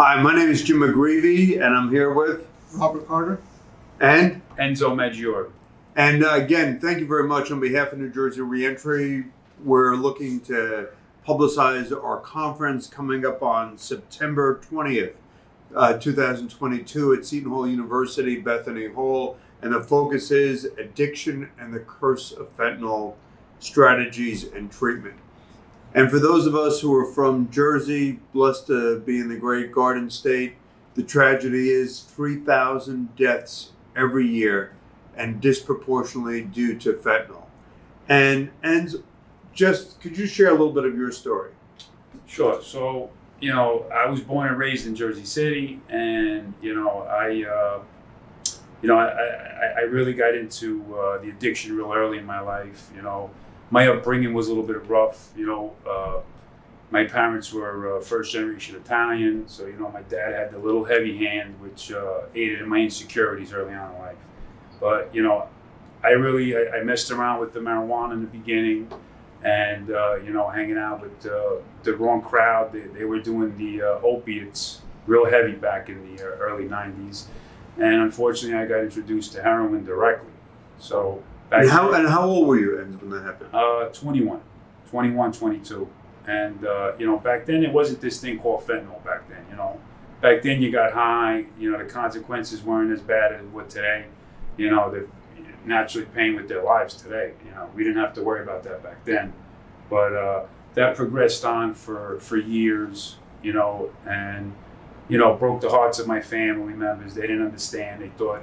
Hi, my name is Jim McGreevey, and I'm here with Robert Carter and Enzo Maggiori. And again, thank you very much on behalf of New Jersey Reentry. We're looking to publicize our conference coming up on September 20th, 2022 at Seton Hall University, Bethany Hall, and the focus is addiction and the curse of fentanyl, strategies and treatment. And for those of us who are from Jersey, blessed to be in the great Garden State, the tragedy is 3,000 deaths every year, and disproportionately due to fentanyl. And just could you share a little bit of your story? Sure. So, I was born and raised in Jersey City, and I really got into the addiction real early in my life. My upbringing was a little bit rough. My parents were first generation Italian, so my dad had the little heavy hand, which aided in my insecurities early on in life. But I messed around with the marijuana in the beginning, and hanging out with the wrong crowd. They were doing the opiates real heavy back in the early '90s, and unfortunately, I got introduced to heroin directly. So. And how old were you when that happened? 21, 22. And, back then it wasn't this thing called fentanyl back then, Back then you got high, the consequences weren't as bad as what today. They're naturally paying with their lives today. We didn't have to worry about that back then. But that progressed on for years, and, broke the hearts of my family members. They didn't understand. They thought...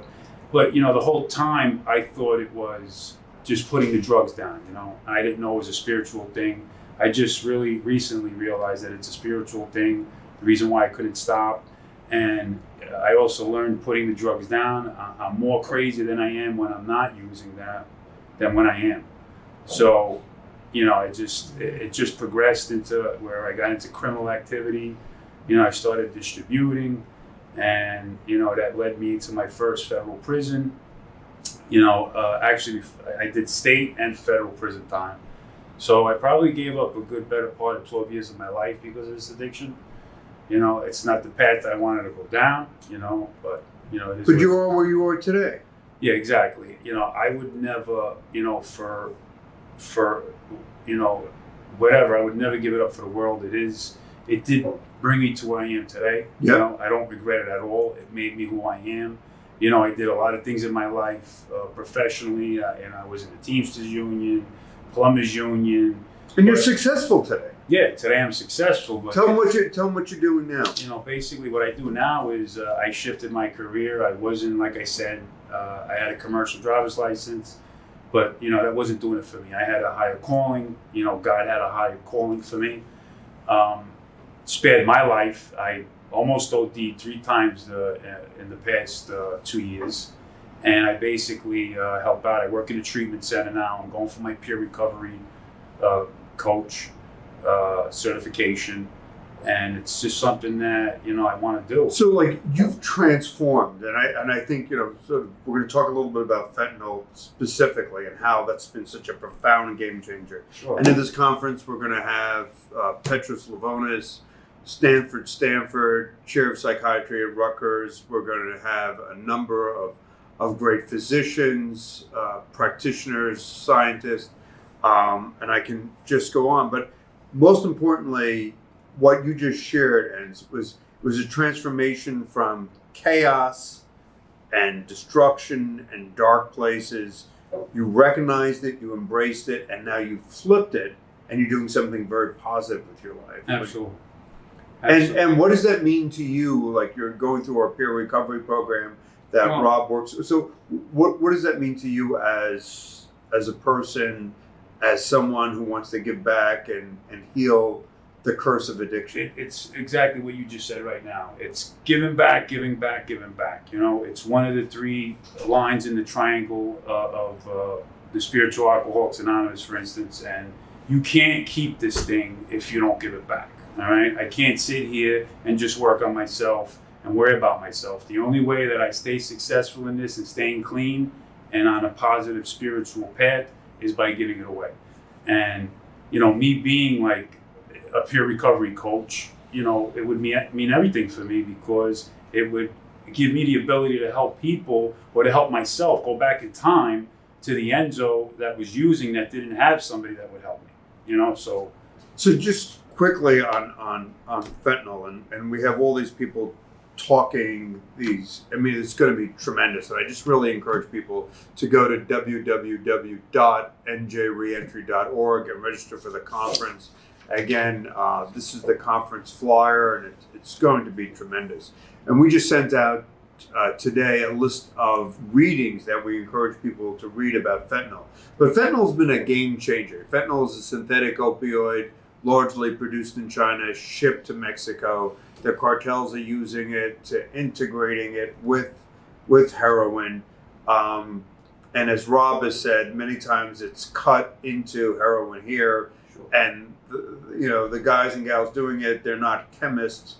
But, the whole time I thought it was just putting the drugs down, I didn't know it was a spiritual thing. I just really recently realized that it's a spiritual thing, the reason why I couldn't stop. And I also learned putting the drugs down. I'm more crazy than I am when I'm not using that than when I am. So, it just progressed into where I got into criminal activity. I started distributing. And, that led me to my first federal prison. Actually, I did state and federal prison time. So I probably gave up a good better part of 12 years of my life because of this addiction. It's not the path I wanted to go down, but, it is. But you are where you are today. Yeah, exactly. I would never, for whatever, I would never give it up for the world. It did bring me to where I am today. Yeah. I don't regret it at all. It made me who I am. I did a lot of things in my life professionally, and I was in the Teamsters Union, Plumbers Union. And you're successful today. Yeah, today I'm successful. But tell them what you're doing now. Basically what I do now is I shifted my career. I wasn't, like I said, I had a commercial driver's license, but that wasn't doing it for me. I had a higher calling. God had a higher calling for me. Spared my life. I almost OD'd 3 times in the past 2 years, and I basically help out. I work in a treatment center now. I'm going for my peer recovery coach certification, and it's just something that I want to do. So, you've transformed, and I think sort of, we're going to talk a little bit about fentanyl specifically and how that's been such a profound game changer. Sure. And in this conference, we're going to have Petros Lavonis, Stanford, chair of psychiatry at Rutgers. We're going to have a number of great physicians, practitioners, scientists, and I can just go on. But most importantly, what you just shared was a transformation from chaos and destruction and dark places. You recognized it, you embraced it, and now you flipped it, and you're doing something very positive with your life. Absolutely. And what does that mean to you? You're going through our peer recovery program that Rob works with. So what does that mean to you as a person, as someone who wants to give back and heal the curse of addiction? It's exactly what you just said right now. It's giving back, giving back, giving back. It's one of the 3 lines in the triangle of the Spiritual Alcoholics Anonymous, for instance. And you can't keep this thing if you don't give it back. All right, I can't sit here and just work on myself and worry about myself. The only way that I stay successful in this and staying clean and on a positive spiritual path is by giving it away. And me being like a peer recovery coach, it would mean everything for me, because it would give me the ability to help people, or to help myself go back in time to the Enzo that was using, that didn't have somebody that would help me, so. So just quickly on fentanyl, and we have all these people talking these. I mean, it's going to be tremendous, and I just really encourage people to go to www.njreentry.org and register for the conference. Again, this is the conference flyer, and it's going to be tremendous. And we just sent out today a list of readings that we encourage people to read about fentanyl. But fentanyl's been a game changer. Fentanyl is a synthetic opioid, largely produced in China, shipped to Mexico. The cartels are using it, to integrating it with heroin. And as Rob has said, many times it's cut into heroin here. Sure. And the guys and gals doing it, they're not chemists.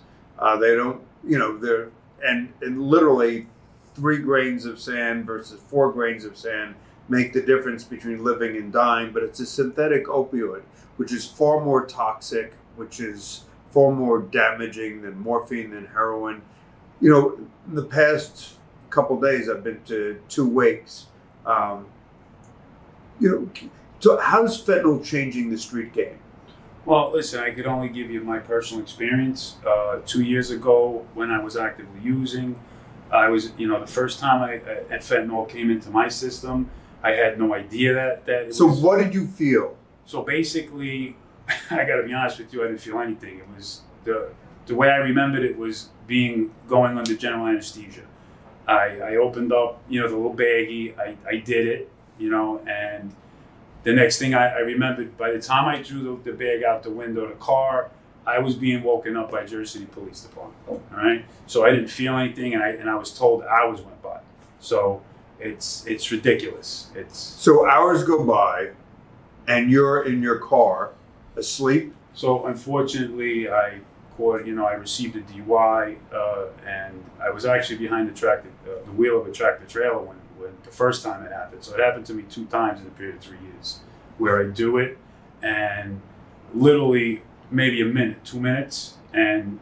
They don't, they're, and literally 3 grains of sand versus 4 grains of sand make the difference between living and dying. But it's a synthetic opioid, which is far more toxic, which is far more damaging than morphine, than heroin. In the past couple days, I've been to 2 wakes. So how's fentanyl changing the street game? Well, listen, I could only give you my personal experience. 2 years ago, when I was actively using, I was, the first time fentanyl came into my system, I had no idea that it So was. what did you feel? So basically, I got to be honest with you, I didn't feel anything. It was the way I remembered it was going under general anesthesia. I opened up, the little baggie. I did it, and the next thing I remembered, by the time I threw the bag out the window of the car, I was being woken up by Jersey City Police Department. All right, so I didn't feel anything, and I was told hours went by. So it's ridiculous. So hours go by, and you're in your car, asleep. So unfortunately, I received a DUI, and I was actually behind the wheel of a tractor trailer when the first time it happened. So it happened to me 2 times in a period of 3 years, where I do it, and literally maybe a minute, 2 minutes, and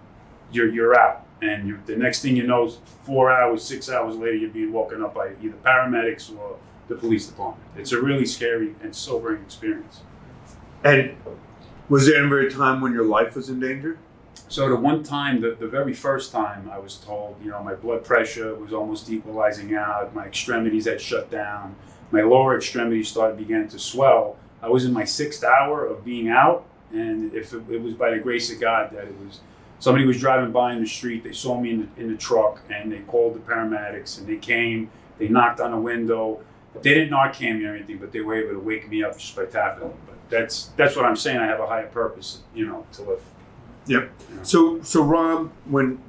you're out. And the next thing you know, 4 hours, 6 hours later, you're being woken up by either paramedics or the police department. It's a really scary and sobering experience. And was there ever a time when your life was in danger? So the one time, the very first time, I was told, my blood pressure was almost equalizing out, my extremities had shut down, my lower extremities began to swell. I was in my 6th hour of being out, and if it was by the grace of God that somebody was driving by in the street, they saw me in the truck, and they called the paramedics, and they came, they knocked on the window. They didn't Narcan me or anything, but they were able to wake me up just by tapping them. But that's what I'm saying. I have a higher purpose, to live. Yep. So Ron, when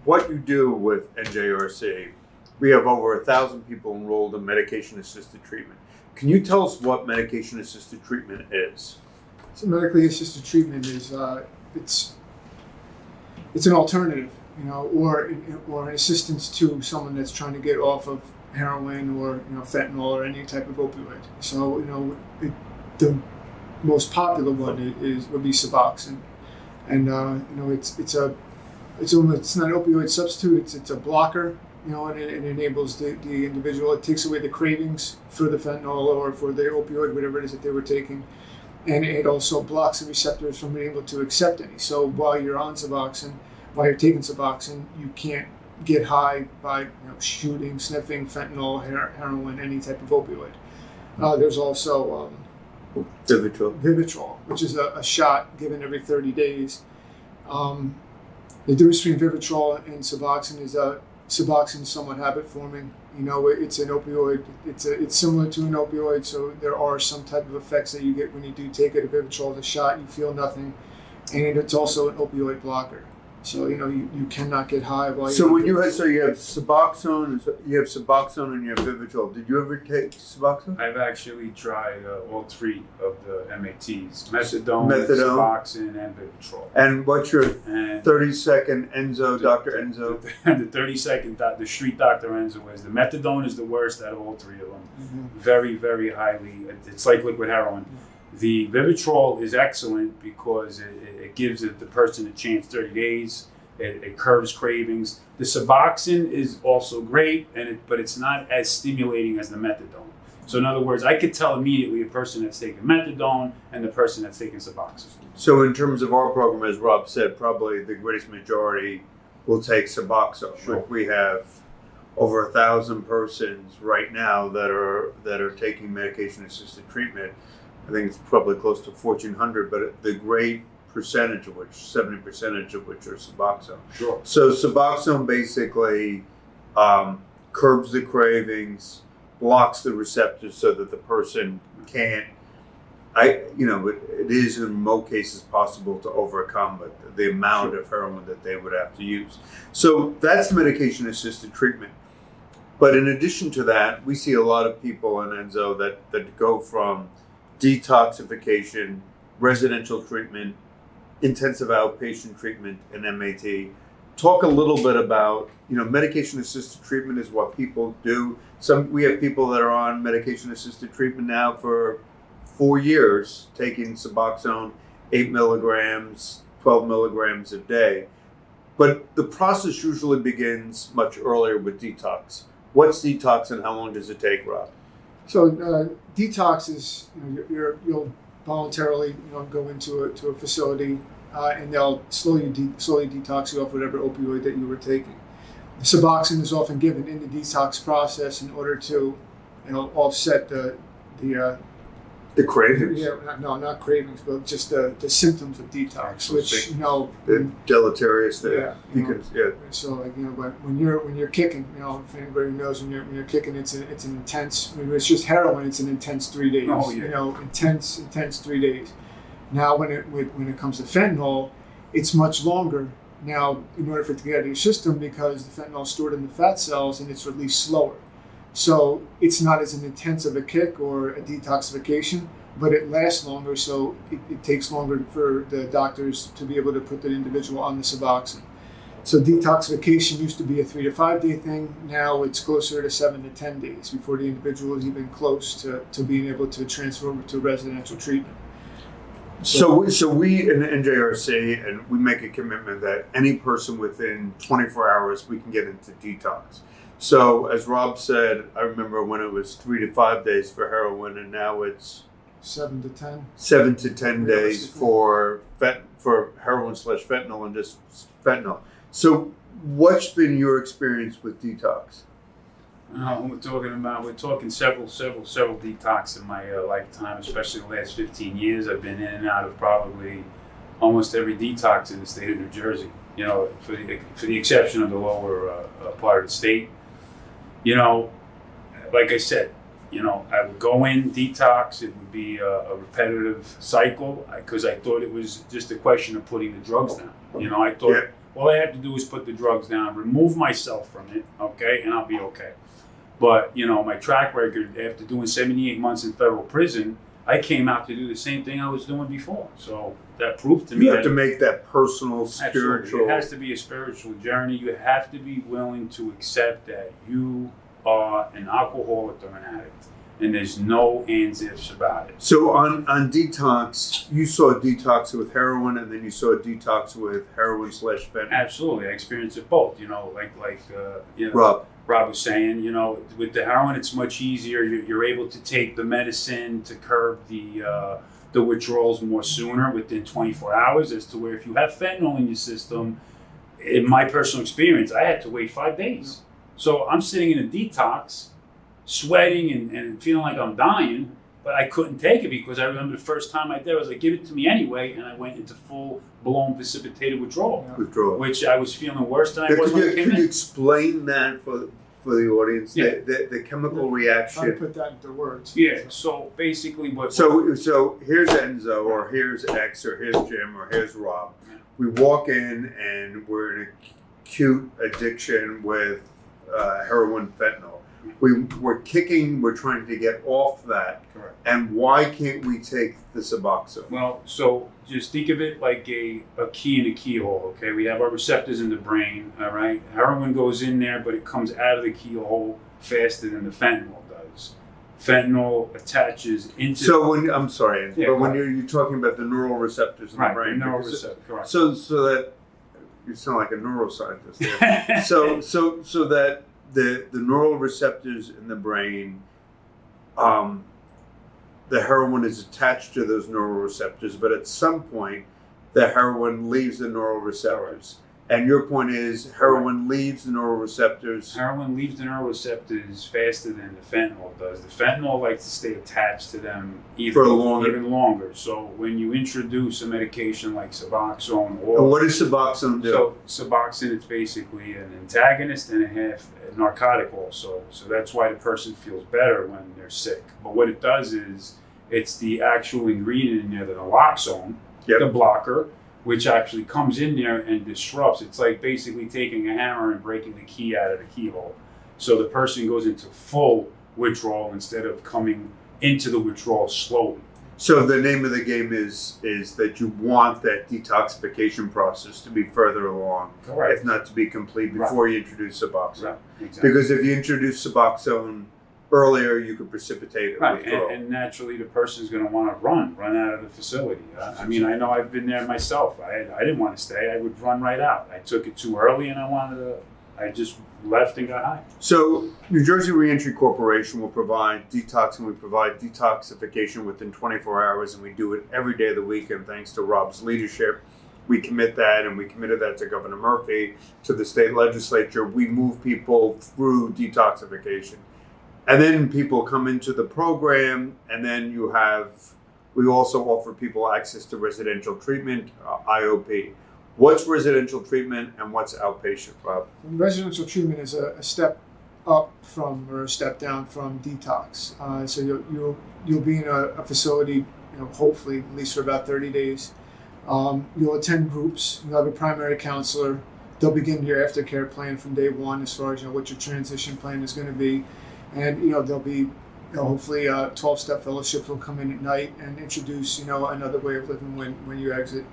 what you do with NJRC, we have over 1,000 people enrolled in medication-assisted treatment. Can you tell us what medication-assisted treatment is? So medically assisted treatment is it's an alternative, or an assistance to someone that's trying to get off of heroin or fentanyl or any type of opioid. So the most popular one would be Suboxone. And it's not an opioid substitute. It's a blocker, and it enables the individual. It takes away the cravings for the fentanyl or for the opioid, whatever it is that they were taking, and it also blocks the receptors from being able to accept any. So while you're on Suboxone, while you're taking Suboxone, you can't get high by shooting, sniffing fentanyl, heroin, any type of opioid. There's also Vivitrol, which is a shot given every 30 days. The difference between Vivitrol and Suboxone is Suboxone is somewhat habit forming. It's an opioid. It's similar to an opioid, so there are some type of effects that you get when you do take it. A Vivitrol is a shot, you feel nothing, and it's also an opioid blocker. So you cannot get high while. So when you have Suboxone, you have Suboxone and you have Vivitrol. Did you ever take Suboxone? I've actually tried all 3 of the MATs: methadone, Suboxone, and Vivitrol. And what's your 30-second Enzo, Dr. Enzo? The 30-second, the street Dr. Enzo is the methadone is the worst out of all 3 of them. Mm-hmm. Very, very highly. It's like liquid heroin. The Vivitrol is excellent because it gives the person a chance 30 days. It curbs cravings. The Suboxone is also great, but it's not as stimulating as the methadone. So in other words, I could tell immediately a person that's taking methadone and the person that's taking Suboxone. So in terms of our program, as Rob said, probably the greatest majority will take Suboxone. Sure. We have over 1,000 persons right now that are taking medication-assisted treatment. I think it's probably close to 1,400, but the great percentage of which, 70% of which are Suboxone. Sure. So Suboxone basically curbs the cravings, blocks the receptors so that the person can't. It is in most cases possible to overcome, but the amount of heroin that they would have to use. So that's medication-assisted treatment. But in addition to that, we see a lot of people in Enzo that go from detoxification, residential treatment, intensive outpatient treatment, and MAT. Talk a little bit about, medication-assisted treatment is what people do. We have people that are on medication-assisted treatment now for 4 years, taking Suboxone, 8 milligrams, 12 milligrams a day. But the process usually begins much earlier with detox. What's detox and how long does it take, Rob? So detox is you'll voluntarily go into a facility and they'll slowly detox you off whatever opioid that you were taking. The Suboxone is often given in the detox process in order to offset the cravings. not cravings, but just the symptoms of detox, which the deleterious. So when you're kicking, if anybody knows when you're kicking, it's an intense. When it's just heroin, it's an intense 3 days. Oh, yeah. Intense 3 days. Now when it comes to fentanyl, it's much longer. Now, in order for it to get out of your system, because the fentanyl is stored in the fat cells and it's released slower. So it's not as an intense of a kick or a detoxification, but it lasts longer, so it takes longer for the doctors to be able to put the individual on the Suboxone. So detoxification used to be a 3 to 5 day thing. Now it's closer to 7 to 10 days before the individual is even close to being able to transfer over to residential treatment. So we in NJRC, and we make a commitment that any person within 24 hours, we can get into detox. So as Rob said, I remember when it was 3 to 5 days for heroin, and now it's 7 to 10. 7 to 10 days for heroin/fentanyl and just fentanyl. So what's been your experience with detox? We're talking several detox in my lifetime, especially the last 15 years. I've been in and out of probably almost every detox in the state of New Jersey, for the exception of the lower part of the state. Like I said, I would go in, detox. It would be a repetitive cycle because I thought it was just a question of putting the drugs down. I thought all I had to do was put the drugs down, remove myself from it, okay, and I'll be okay. But, my track record, after doing 78 months in federal prison, I came out to do the same thing I was doing before. So that proved to me you have to make that personal, spiritual. Absolutely. It has to be a spiritual journey. You have to be willing to accept that you are an alcoholic or an addict. And there's no ands, ifs about it. So on detox, you saw detox with heroin, and then you saw detox with heroin/fentanyl. Absolutely, I experienced it both. Rob was saying, with the heroin, it's much easier. You're able to take the medicine to curb the withdrawals more sooner, within 24 hours, as to where if you have fentanyl in your system, in my personal experience, I had to wait 5 days. So I'm sitting in a detox, sweating and feeling like I'm dying, but I couldn't take it because I remember the first time I did, I was like, give it to me anyway, and I went into full-blown precipitated withdrawal, which I was feeling worse than I was when I came in. Could you explain that for the audience? Yeah. The chemical reaction. Try to put that into words. Yeah. So basically, So here's Enzo, or here's X, or here's Jim, or here's Rob. We walk in and we're in acute addiction with heroin, fentanyl. We're kicking. We're trying to get off that. Correct. And why can't we take the Suboxone? Well, so just think of it like a key in a keyhole. Okay, we have our receptors in the brain. All right, heroin goes in there, but it comes out of the keyhole faster than the fentanyl does. fentanyl attaches into. So when I'm sorry, Yeah, but go when ahead. you're talking about the neural receptors in right, the brain, the neural because- receptor, correct. so that you sound like a neuroscientist. There. so that the neural receptors in the brain, the heroin is attached to those neural receptors, but at some point, the heroin leaves the neural receptors. And your point is heroin leaves the neural receptors. Heroin leaves the neuroreceptors faster than the fentanyl does. The fentanyl likes to stay attached to them For longer. even longer. So when you introduce a medication like Suboxone And or what does Suboxone do? so Suboxone, it's basically an antagonist and a half narcotic also. So that's why the person feels better when they're sick. But what it does is it's the actual ingredient in there, the naloxone, Yep. the blocker, which actually comes in there and disrupts. It's like basically taking a hammer and breaking the key out of the keyhole. So the person goes into full withdrawal instead of coming into the withdrawal slowly. So the name of the game is that you want that detoxification process to be further along, Correct. if not to be complete, before you introduce Suboxone. Right. Exactly. Because if you introduce Suboxone earlier, you could precipitate a Right, withdrawal. and naturally the person's going to want to run out of the facility. I mean, I know I've been there myself. I didn't want to stay. I would run right out. I took it too early, and I just left and got high. So New Jersey Reentry Corporation will provide detox, and we provide detoxification within 24 hours, and we do it every day of the week. And thanks to Rob's leadership, we commit that, and we committed that to Governor Murphy, to the state legislature. We move people through detoxification. And then people come into the program, and then we also offer people access to residential treatment, IOP. What's residential treatment and what's outpatient, Rob? Residential treatment is a step up from or a step down from detox. So you'll be in a facility, hopefully at least for about 30 days. You'll attend groups. You'll have a primary counselor. They'll begin your aftercare plan from day one, as far as what your transition plan is going to be. And there'll be hopefully 12-step fellowships will come in at night and introduce another way of living when you exit.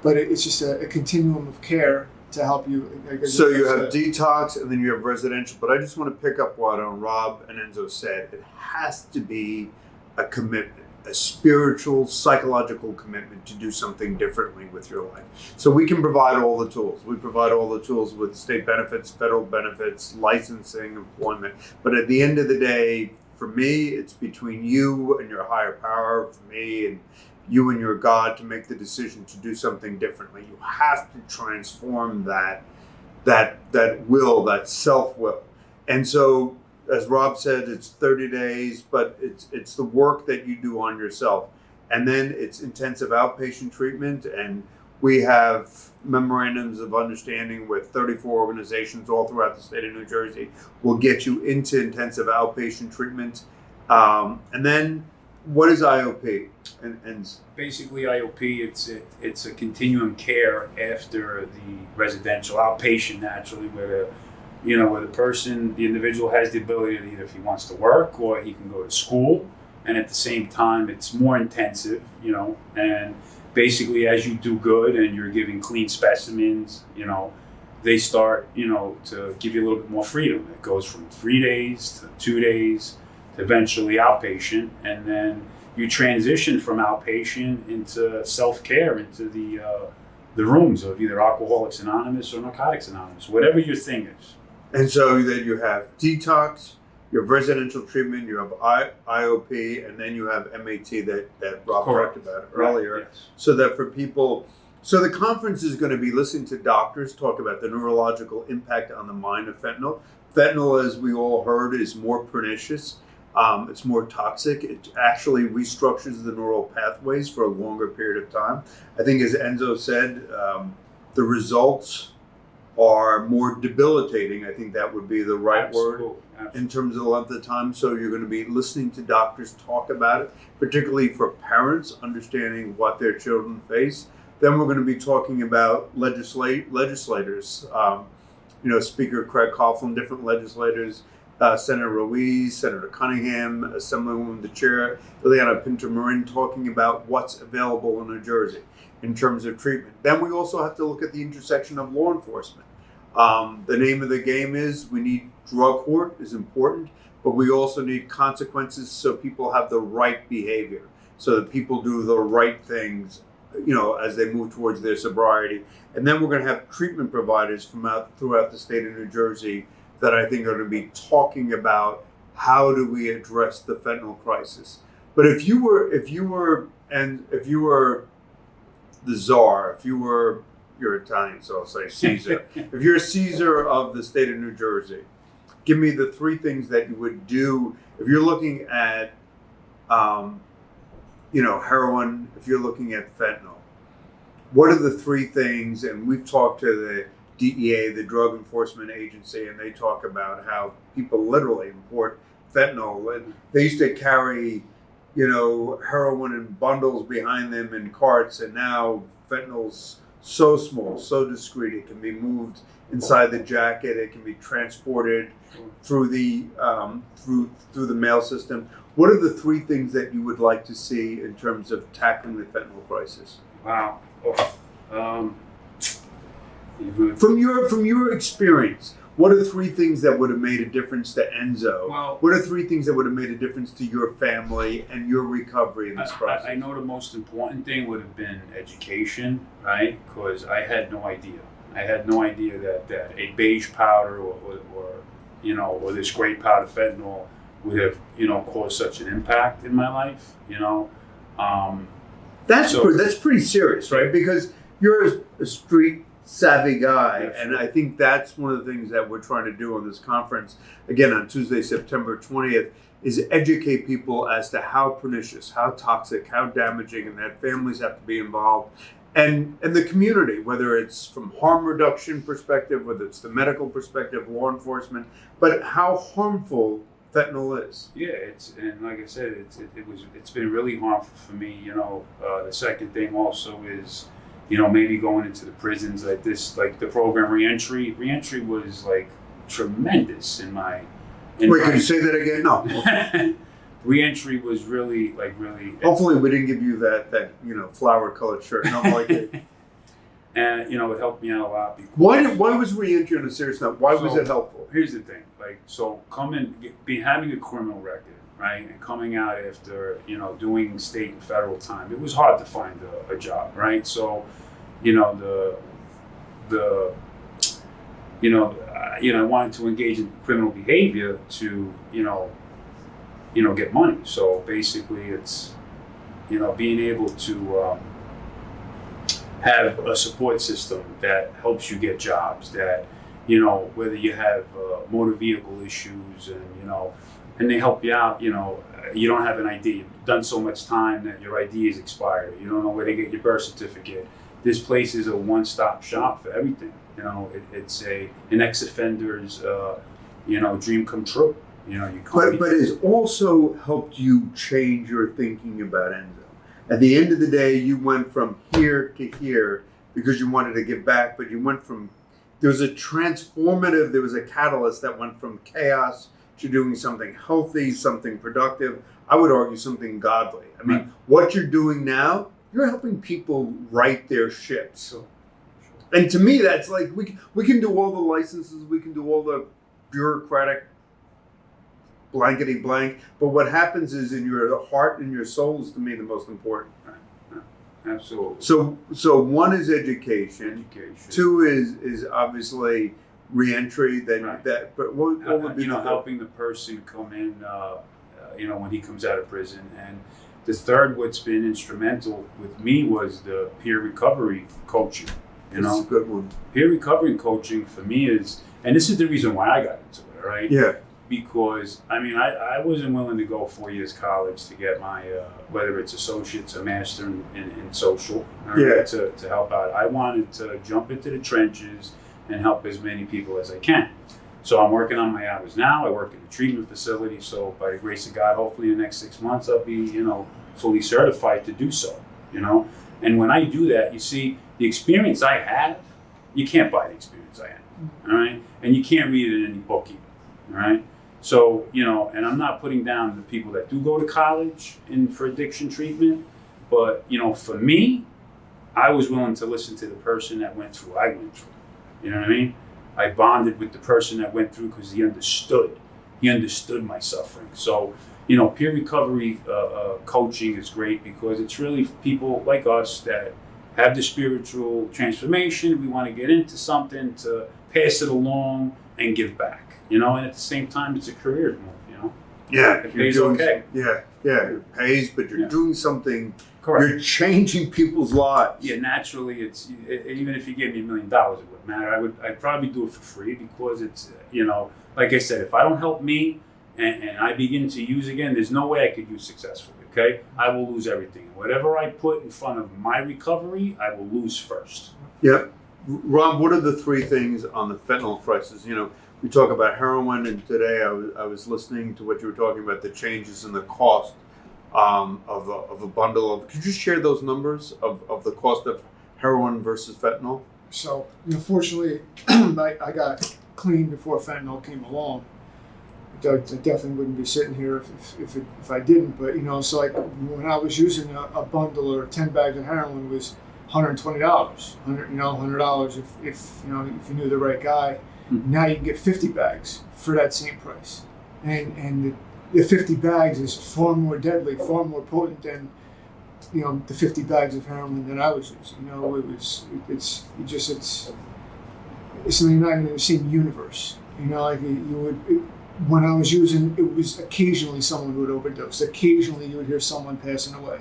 But it's just a continuum of care to help you. So you have detox, and then you have residential. But I just want to pick up what Rob and Enzo said. It has to be a commitment, a spiritual, psychological commitment to do something differently with your life. So we can provide all the tools. We provide all the tools with state benefits, federal benefits, licensing, employment. But at the end of the day, for me, it's between you and your higher power, for me and you and your God, to make the decision to do something differently. You have to transform that will, that self-will. And so, as Rob said, it's 30 days, but it's the work that you do on yourself. And then it's intensive outpatient treatment, and we have memorandums of understanding with 34 organizations all throughout the state of New Jersey. We'll get you into intensive outpatient treatment. And then what is IOP? And Basically, IOP, it's a continuum care after the residential outpatient, naturally, where the individual has the ability to either, if he wants to work or he can go to school, and at the same time it's more intensive, and basically as you do good and you're giving clean specimens, they start, to give you a little bit more freedom. It goes from 3 days to 2 days to eventually outpatient, and then you transition from outpatient into self-care, into the rooms of either Alcoholics Anonymous or Narcotics Anonymous, whatever your thing is. And so then you have detox, you have residential treatment, you have IOP, and then you have MAT that Rob Correct. talked about earlier. Right, yes. So that for people, so the conference is going to be listening to doctors talk about the neurological impact on the mind of fentanyl. Fentanyl, as we all heard, is more pernicious. It's more toxic. It actually restructures the neural pathways for a longer period of time. I think, as Enzo said, the results are more debilitating. I think that would be the right word in terms of the length of time. So you're going to be listening to doctors talk about it, particularly for parents understanding what their children face. Then we're going to be talking about legislators. Speaker Craig Coughlin, different legislators, Senator Ruiz, Senator Cunningham, Assemblywoman the Chair, Ileana Pinto-Marin, talking about what's available in New Jersey in terms of treatment. Then we also have to look at the intersection of law enforcement. The name of the game is we need drug court is important, but we also need consequences so people have the right behavior, so that people do the right things, as they move towards their sobriety. And then we're going to have treatment providers throughout the state of New Jersey that I think are going to be talking about how do we address the fentanyl crisis. But if you were the czar, you're Italian, so I'll say Caesar. If you're Caesar of the state of New Jersey, give me the three things that you would do if you're looking at, heroin, if you're looking at fentanyl. What are the three things? And we've talked to the DEA, the Drug Enforcement Agency, and they talk about how people literally import fentanyl. And they used to carry, heroin in bundles behind them in carts, and now fentanyl's so small, so discreet, it can be moved inside the jacket, it can be transported through the through the mail system. What are the three things that you would like to see in terms of tackling the fentanyl crisis? Wow. From your experience, what are three things that would have made a difference to Enzo? Well, what are three things that would have made a difference to your family and your recovery in this process? I know the most important thing would have been education, right? Because I had no idea. I had no idea that a beige powder or this great powder fentanyl would have, caused such an impact in my life, That's pretty serious, right? Because you're a street savvy guy, and I think that's one of the things that we're trying to do on this conference, again on Tuesday, September 20th, is educate people as to how pernicious, how toxic, how damaging, and that families have to be involved. And the community, whether it's from harm reduction perspective, whether it's the medical perspective, law enforcement, but how harmful fentanyl is. Yeah, and like I said, it's been really harmful for me. The second thing also is, maybe going into the prisons like this, like the program reentry. Reentry was like tremendous in my. Wait, can you say that again? No. Reentry was really. Hopefully, we didn't give you that flower-colored shirt. No, like it. And it helped me out a lot. Why was reentry on a serious note? Why was it helpful? Here's the thing, having a criminal record, right, and coming out after doing state and federal time, it was hard to find a job, right? So, I wanted to engage in criminal behavior to get money. So basically, it's being able to have a support system that helps you get jobs, that whether you have motor vehicle issues and they help you out, you don't have an ID, you've done so much time that your ID is expired, or you don't know where to get your birth certificate. This place is a one-stop shop for everything. It's an ex-offender's dream come true. But it's also helped you change your thinking about Enzo. At the end of the day, you went from here to here because you wanted to give back, but you went from, there was a catalyst that went from chaos to doing something healthy, something productive, I would argue something godly. I mean, what you're doing now, you're helping people right their ships. Sure. And to me, that's like, we can do all the licenses, we can do all the bureaucratic blankety blank, but what happens is in your heart and your soul is to me the most important. Absolutely. So one is education. Two is obviously reentry. But what would be helping the person come in, when he comes out of prison. And the third, what's been instrumental with me was the peer recovery coaching. That's a good one. Peer recovery coaching for me is, and this is the reason why I got into it, right? Yeah. Because I wasn't willing to go 4 years college to get my whether it's associates or master in social, right, to help out. I wanted to jump into the trenches and help as many people as I can. So I'm working on my hours now. I work in a treatment facility. So by the grace of God, hopefully in the next 6 months I'll be fully certified to do so. And when I do that, you see the experience I have. You can't buy the experience I have, all right, and you can't read it in any book either, all right. So, and I'm not putting down the people that do go to college for addiction treatment, but, for me, I was willing to listen to the person that went through. I went through. You know what I mean? I bonded with the person that went through because he understood. he understood my suffering. So, peer recovery coaching is great because it's really people like us that have the spiritual transformation. We want to get into something to pass it along and give back, and at the same time, it's a career move, Yeah, It pays okay. Yeah, it pays, but you're doing something. Correct. You're changing people's lives. Yeah, naturally, even if you gave me $1 million, it wouldn't matter. I'd probably do it for free because it's, like I said, if I don't help me and I begin to use again, there's no way I could use successfully. Okay, I will lose everything. Whatever I put in front of my recovery, I will lose first. Yeah, Rob, what are the 3 things on the fentanyl crisis? We talk about heroin, and today I was listening to what you were talking about, the changes in the cost of a bundle of. Could you share those numbers of the cost of heroin versus fentanyl? So, fortunately, I got clean before fentanyl came along. I definitely wouldn't be sitting here if I didn't. But so like when I was using a bundle or 10 bags of heroin was $120, $100 if you knew the right guy. Now you can get 50 bags for that same price, and the 50 bags is far more deadly, far more potent than the 50 bags of heroin that I was using. It's something not in the same universe. When I was using, it was occasionally someone would overdose. Occasionally you would hear someone passing away.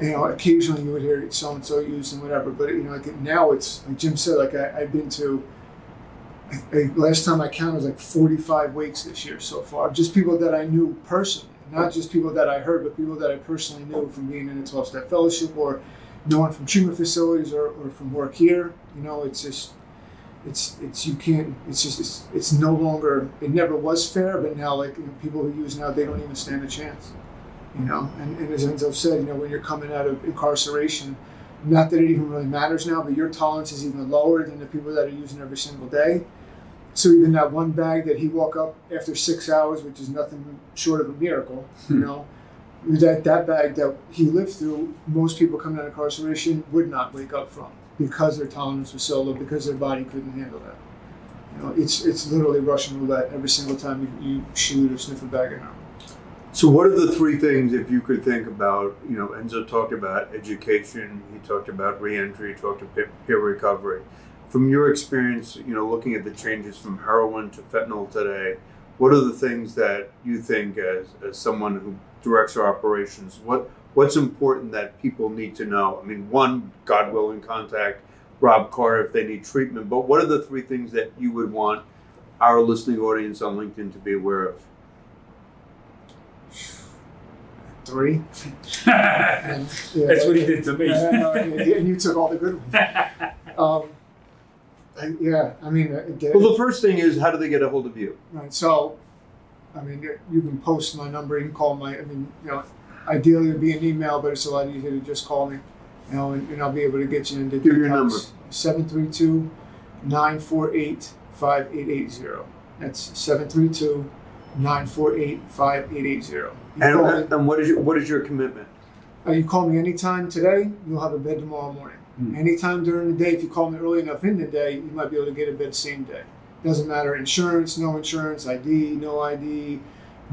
Occasionally you would hear so and so used and whatever. But now it's like Jim said. Like I've been to. Last time I counted was like 45 wakes this year so far. Just people that I knew personally, not just people that I heard, but people that I personally knew from being in a 12-step fellowship or knowing from treatment facilities or from work here. It's no longer. It never was fair, but now people who use now, they don't even stand a chance. And as Enzo said, when you're coming out of incarceration, not that it even really matters now, but your tolerance is even lower than the people that are using every single day. So even that one bag that he woke up after 6 hours, which is nothing short of a miracle, that bag that he lived through, most people coming out of incarceration would not wake up from because their tolerance was so low, because their body couldn't handle that. It's literally Russian roulette every single time you shoot or sniff a bag of heroin. So what are the 3 things, if you could think about, Enzo talked about education, he talked about reentry, he talked about peer recovery. From your experience, looking at the changes from heroin to fentanyl today, what are the things that you think as someone who directs our operations, what's important that people need to know? I mean, one, God willing, contact Rob Carter if they need treatment, but what are the 3 things that you would want our listening audience on LinkedIn to be aware of? 3. That's what he did to me. And you took all the good ones. Well, the first thing is, how do they get a hold of you? Right. So, you can post my number. You can call ideally it would be an email, but it's a lot easier to just call me. And I'll be able to get you into Give your number. 732-948-5880. That's 732-948-5880. And what is your commitment? You call me anytime today, you'll have a bed tomorrow morning. Anytime during the day, if you call me early enough in the day, you might be able to get a bed same day. Doesn't matter, insurance, no insurance, ID, no ID,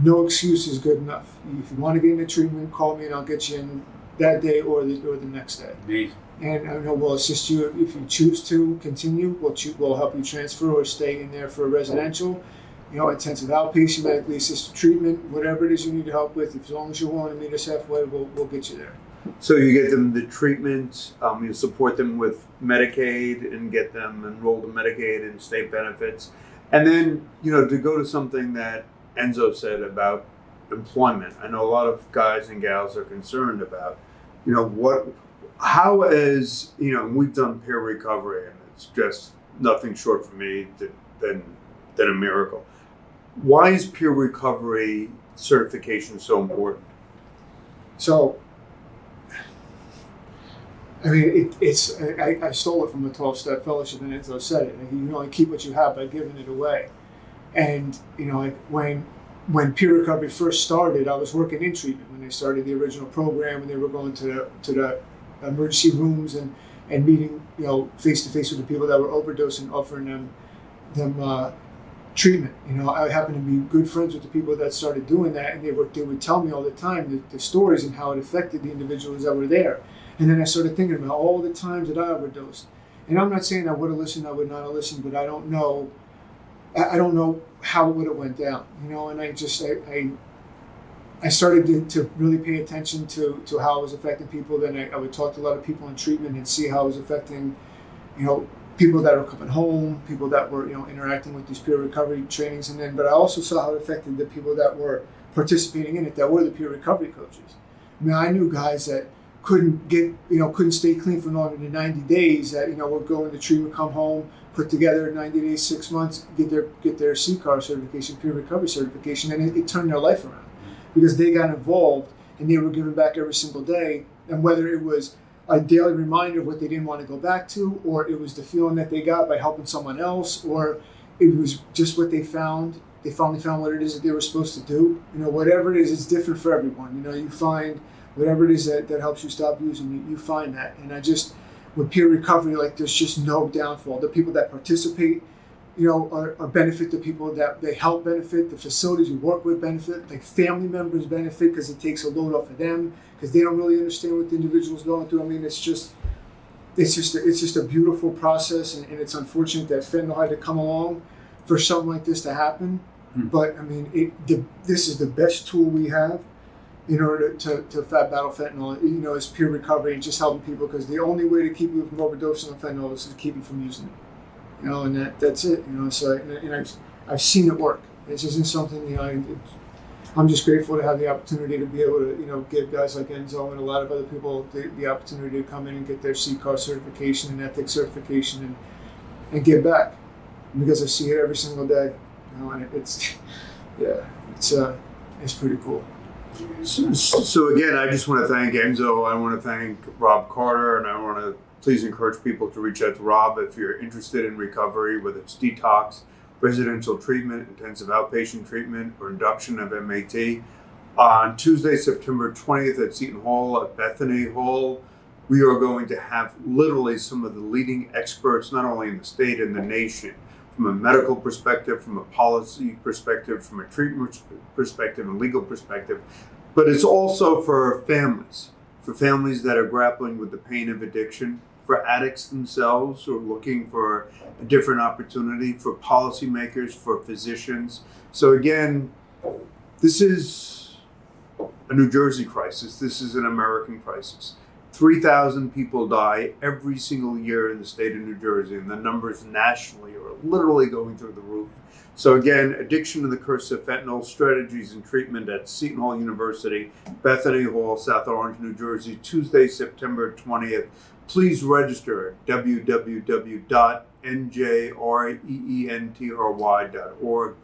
no excuse is good enough. If you want to get into treatment, call me and I'll get you in that day or the next day. Amazing. And I know we'll assist you if you choose to continue. We'll help you transfer or stay in there for a residential, intensive outpatient, medically assisted treatment, whatever it is you need help with. As long as you're willing to meet us halfway, we'll get you there. So you get them the treatment, you support them with Medicaid and get them enrolled in Medicaid and state benefits. And then, to go to something that Enzo said about employment. I know a lot of guys and gals are concerned about, how is, we've done peer recovery and it's just nothing short for me than a miracle. Why is peer recovery certification so important? So, I stole it from the 12-step fellowship, and Enzo said it. You can only keep what you have by giving it away. And when peer recovery first started, I was working in treatment when they started the original program, and they were going to the emergency rooms and meeting face to face with the people that were overdosing, offering them treatment. You know, I happen to be good friends with the people that started doing that, and they would tell me all the time the stories and how it affected the individuals that were there. And then I started thinking about all the times that I overdosed. And I'm not saying I would have listened, I would not have listened, but I don't know how it would have went down. You know, and I started to really pay attention to how it was affecting people. Then I would talk to a lot of people in treatment and see how it was affecting, you know, people that were coming home, people that were, you know, interacting with these peer recovery trainings, but I also saw how it affected the people that were participating in it, that were the peer recovery coaches. I mean, I knew guys that couldn't stay clean for longer than 90 days, that, you know, would go into treatment, come home, put together 90 days, 6 months, get their CCAR certification, peer recovery certification, and it turned their life around because they got involved and they were giving back every single day. And whether it was a daily reminder of what they didn't want to go back to, or it was the feeling that they got by helping someone else, or it was just what they found. They finally found what it is that they were supposed to do. You know, whatever it is, it's different for everyone. You know, you find whatever it is that helps you stop using, you find that. And with peer recovery, like, there's just no downfall. The people that participate, you know, are benefit. The people that they help benefit. The facilities we work with benefit. Like, family members benefit because it takes a load off of them, because they don't really understand what the individual's going through. I mean, it's just a beautiful process, and it's unfortunate that fentanyl had to come along for something like this to happen. But I mean, this is the best tool we have in order to battle fentanyl. You know, is peer recovery and just helping people, because the only way to keep you from overdosing on fentanyl is to keep them from using it. You know, and that's it. You know, so and I've seen it work. This isn't something, you know. I'm just grateful to have the opportunity to be able to, you know, give guys like Enzo and a lot of other people the opportunity to come in and get their CCAR certification and ethics certification and give back, because I see it every single day. You know, and it's pretty cool. So again, I just want to thank Enzo. I want to thank Rob Carter, and I want to please encourage people to reach out to Rob if you're interested in recovery, whether it's detox, residential treatment, intensive outpatient treatment, or induction of MAT. On Tuesday, September 20th at Seton Hall at Bethany Hall, we are going to have literally some of the leading experts, not only in the state and the nation, from a medical perspective, from a policy perspective, from a treatment perspective, and legal perspective, but it's also for families that are grappling with the pain of addiction, for addicts themselves who are looking for a different opportunity, for policymakers, for physicians. So again, this is a New Jersey crisis. This is an American crisis. 3,000 people die every single year in the state of New Jersey, and the numbers nationally are literally going through the roof. So again, Addiction and the Curse of Fentanyl, Strategies and Treatment at Seton Hall University, Bethany Hall, South Orange, New Jersey, Tuesday, September 20th. Please register at www.njrentry.org.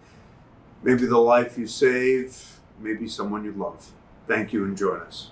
Maybe the life you save, maybe someone you love. Thank you, and join us.